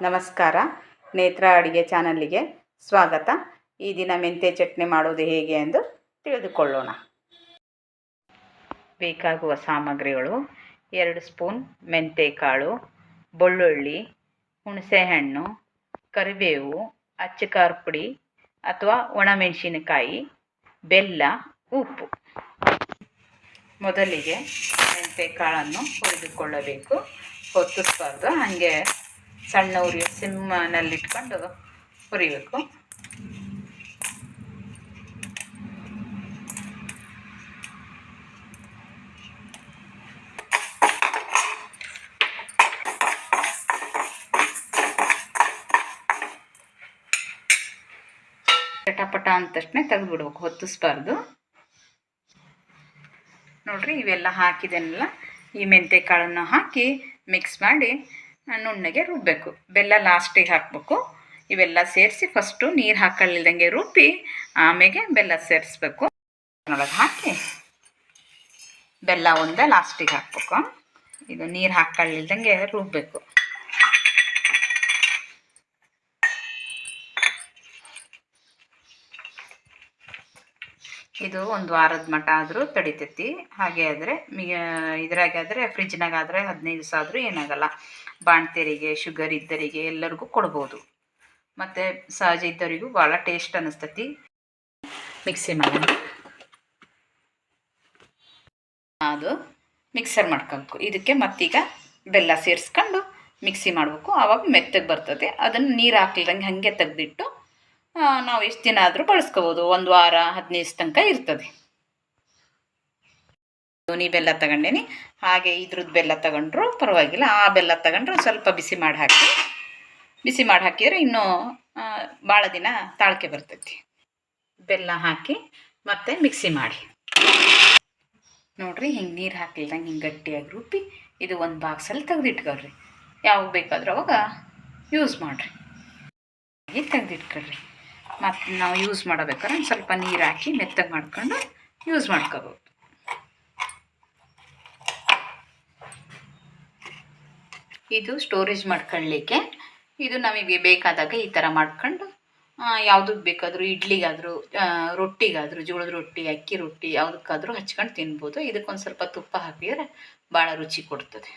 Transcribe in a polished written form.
ನಮಸ್ಕಾರ. ನೇತ್ರ ಅಡುಗೆ ಚಾನಲ್ಲಿಗೆ ಸ್ವಾಗತ. ಈ ದಿನ ಮೆಂತ್ಯ ಚಟ್ನಿ ಮಾಡೋದು ಹೇಗೆ ಎಂದು ತಿಳಿದುಕೊಳ್ಳೋಣ. ಬೇಕಾಗುವ ಸಾಮಗ್ರಿಗಳು: 2 ಸ್ಪೂನ್ ಮೆಂತ್ಯಕಾಳು, ಬೆಳ್ಳುಳ್ಳಿ, ಹುಣಸೆಹಣ್ಣು, ಕರಿಬೇವು, ಅಚ್ಚಕಾರ ಪುಡಿ ಅಥವಾ ಒಣಮೆಣಸಿನಕಾಯಿ, ಬೆಲ್ಲ, ಉಪ್ಪು. ಮೊದಲಿಗೆ ಮೆಂತ್ಯಕಾಳನ್ನು ಹುರಿದುಕೊಳ್ಳಬೇಕು. ಹೊತ್ತಿಸಬಾರ್ದು, ಹಾಗೆ ಸಣ್ಣ ಉರಿಯ ಸಿಮ್ಮನಲ್ಲಿಟ್ಕೊಂಡು ಹುರಿಬೇಕು. ಚಟಪಟ ಅಂದ ತಕ್ಷಣ ತೆಗೆದುಬಿಡ್ಬೇಕು, ಹೊತ್ತಿಸ್ಬಾರ್ದು. ನೋಡ್ರಿ, ಇವೆಲ್ಲ ಹಾಕಿದೆನಲ್ಲ, ಈ ಮೆಂತ್ಯಕಾಳನ್ನು ಹಾಕಿ ಮಿಕ್ಸ್ ಮಾಡಿ ನುಣ್ಣಗೆ ರುಬ್ಬಬೇಕು. ಬೆಲ್ಲ ಲಾಸ್ಟಿಗೆ ಹಾಕಬೇಕು. ಇವೆಲ್ಲ ಸೇರಿಸಿ ಫಸ್ಟು ನೀರು ಹಾಕೊಳ್ಳಿಲ್ದಂಗೆ ರುಬ್ಬಿ ಆಮೇಲೆ ಬೆಲ್ಲ ಸೇರಿಸ್ಬೇಕು. ಒಳಗೆ ಹಾಕಿ ಬೆಲ್ಲ ಒಂದೇ ಲಾಸ್ಟಿಗೆ ಹಾಕಬೇಕು. ಇದು ನೀರು ಹಾಕೊಳ್ಳಿಲ್ದಂಗೆ ರುಬ್ಬಬೇಕು. ಇದು 1 ವಾರದ ಮಟ್ಟ ಆದರೂ ತಡಿತೈತಿ. ಹಾಗೆ ಆದರೆ ಇದ್ರಾಗಾದರೆ ಫ್ರಿಜ್ನಾಗಾದರೆ 15 ದಿವಸ ಆದರೂ ಏನಾಗಲ್ಲ. ಬಾಣ್ತಿಯರಿಗೆ, ಶುಗರ್ ಇದ್ದರಿಗೆ ಎಲ್ಲರಿಗೂ ಕೊಡ್ಬೋದು. ಮತ್ತು ಸಹಜ ಇದ್ದವರಿಗೂ ಭಾಳ ಟೇಸ್ಟ್ ಅನ್ನಿಸ್ತೈತಿ. ಮಿಕ್ಸಿ ಮಾಡಿ ಅದು ಮಿಕ್ಸರ್ ಮಾಡ್ಕೊಬೇಕು. ಇದಕ್ಕೆ ಮತ್ತೀಗ ಬೆಲ್ಲ ಸೇರಿಸ್ಕೊಂಡು ಮಿಕ್ಸಿ ಮಾಡಬೇಕು. ಆವಾಗ ಮೆತ್ತಗೆ ಬರ್ತದೆ. ಅದನ್ನು ನೀರು ಹಾಕ್ಲಿದಂಗೆ ಹಾಗೆ ತೆಗೆದಿಟ್ಟು ನಾವು ಎಷ್ಟು ದಿನ ಆದರೂ ಬಳಸ್ಕೋಬೋದು. 1 ವಾರ 15 ದಿವಸ ತನಕ ಇರ್ತದೆ. ನೀ ಬೆಲ್ಲ ತಗೊಂಡೇನಿ, ಹಾಗೆ ಇದ್ರದ್ದು ಬೆಲ್ಲ ತಗೊಂಡ್ರು ಪರವಾಗಿಲ್ಲ. ಆ ಬೆಲ್ಲ ತಗೊಂಡ್ರೆ ಸ್ವಲ್ಪ ಬಿಸಿ ಮಾಡಿ ಹಾಕಿದರೆ ಇನ್ನೂ ಭಾಳ ದಿನ ತಾಳ್ಕೆ ಬರ್ತೈತಿ. ಬೆಲ್ಲ ಹಾಕಿ ಮತ್ತೆ ಮಿಕ್ಸಿ ಮಾಡಿ ನೋಡ್ರಿ, ಹಿಂಗೆ ನೀರು ಹಾಕ್ಲಿಲ್ಲಂಗೆ ಹಿಂಗೆ ಗಟ್ಟಿಯಾಗಿ ರುಬ್ಬಿ ಇದು ಒಂದು ಬಾಕ್ಸಲ್ಲಿ ತೆಗೆದಿಟ್ಕೊಳ್ರಿ. ಯಾವಾಗ ಬೇಕಾದ್ರೂ ಅವಾಗ ಯೂಸ್ ಮಾಡಿರಿ. ತೆಗೆದಿಟ್ಕೊಳ್ರಿ. ಮತ್ತು ನಾವು ಯೂಸ್ ಮಾಡಬೇಕಾದ್ರೆ ಸ್ವಲ್ಪ ನೀರು ಹಾಕಿ ಮೆತ್ತಗೆ ಮಾಡ್ಕೊಂಡು ಯೂಸ್ ಮಾಡ್ಕೋಬೋದು. ಇದು ಸ್ಟೋರೇಜ್ ಮಾಡ್ಕೊಳ್ಳಿಕ್ಕೆ. ಇದು ನಮಗೆ ಬೇಕಾದಾಗ ಈ ಥರ ಮಾಡ್ಕೊಂಡು ಯಾವುದಕ್ಕೆ ಬೇಕಾದರೂ, ಇಡ್ಲಿಗಾದರೂ, ರೊಟ್ಟಿಗಾದರೂ, ಜೋಳದ ರೊಟ್ಟಿ, ಅಕ್ಕಿ ರೊಟ್ಟಿ ಯಾವುದಕ್ಕಾದರೂ ಹಚ್ಕೊಂಡು ತಿನ್ಬೋದು. ಇದಕ್ಕೊಂದು ಸ್ವಲ್ಪ ತುಪ್ಪ ಹಾಕಿದರೆ ಭಾಳ ರುಚಿ ಕೊಡ್ತದೆ.